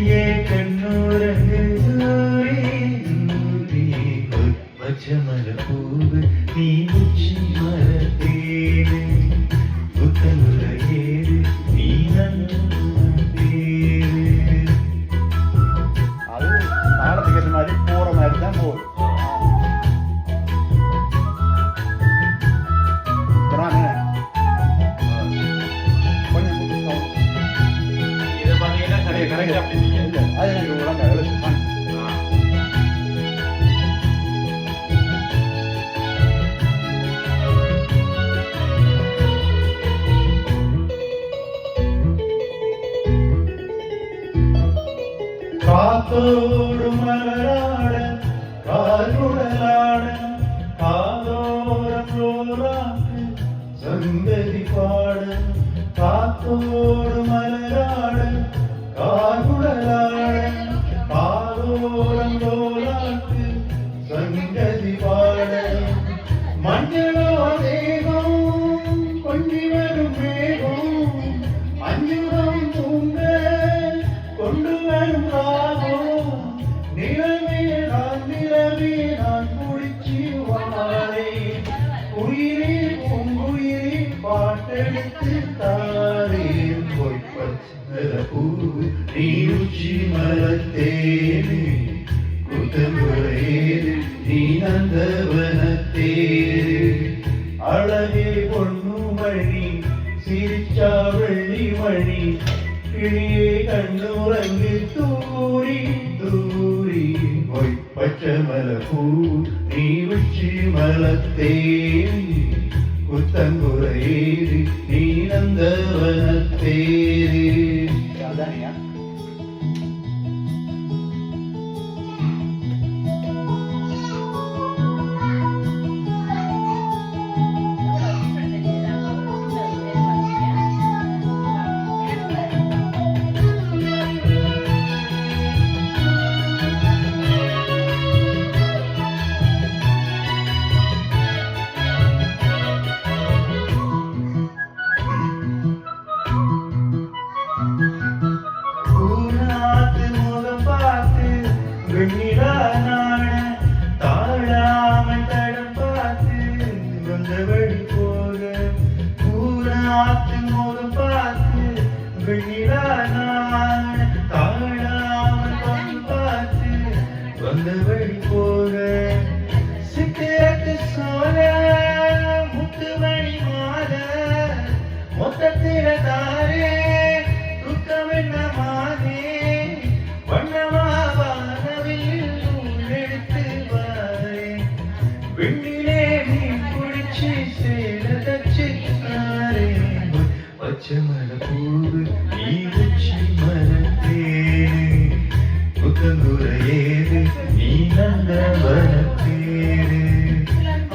கிளியே கண்ணூரங்கு பச்சமல பூவு நீ உச்சி மரத்தேரு புத்தனுர ஏறு நீ நந்தேரு. அது தாளத்துக்கு ஏற்ற மாதிரி போற மாதிரி தான் போகுது. இதை பார்த்தீங்கன்னா சரியா கரெக்டாக அப்படி இல்ல அது எனக்கு உடம்பு எழுத்து தான். காத்தோடு மலராட கால்குடலாட காதோரம் ரோராக்கு சங்கதி பாட. காத்தோடு மலராட கால்குடலாட காதோரம் ரோராக்கு சங்கதி பாட. மஞ்சளோ தேகம் கொஞ்சி வரும் மேகம் அஞ்சுரம் தூங்க கொண்டு வரும் ராகம். நிலவே நான் குடிச்சு வாழை உயிரே பூங்குயிரே பாட்டெடுத்து தாரே. பொய்ப்பச்ச பூ நீ உச்சி மரத்தேரு குத்தமுறையேறு நீ நந்தவனத்தேரு. அழகே பொண்ணு மணி சிரிச்சா வெள்ளி மணி கிளியே கண்ணுறங்கு தூரி தூரி. பொய் பச்சமல பூ நீ உச்சி மலத்தேரி குத்தங்குறையேறு நீ நந்தவனத்தேரு. அதுதானியா பூநாத்து முகம் பார்த்து வெண்ணிலா நாட தாழாமல் தடம் பார்த்து வந்தவழி போக. பூநாத்து முகம் பார்த்து வெண்ணிலா நாட தாழாமல் வந்து பார்த்து வந்தவழி போக. சித்திரத்து சோழ முத்துமணி மாத மொத்தத்தில தாரே துக்கமென்ன மாதே. வண்ணமாவானவில் எடுத்து வாரே வெண்ணிலே மீன் குடிச்சு சேல தச்சு தாரே. பச்சமல பூவு நீ உச்சி மரத்தேரு புத்தங்குறையேறு நீ நந்தவனத்தேரு.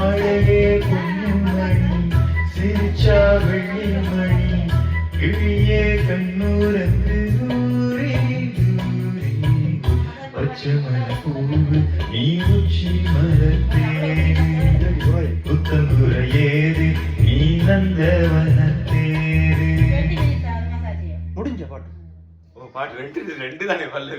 அழகே பொண்ணு மணி சிரிச்சா வெள்ளி மணி கிளியே கண்ணூரங்கு தூரி தூரி. பச்சமல பூவு நீ உச்சி மரத்தேரு புத்தங்குறையேறு நீ நந்தவனத்தேரு. முடிஞ்ச பாட்டு. ஓ பாட்டு ரெண்டு தானே பல்லு.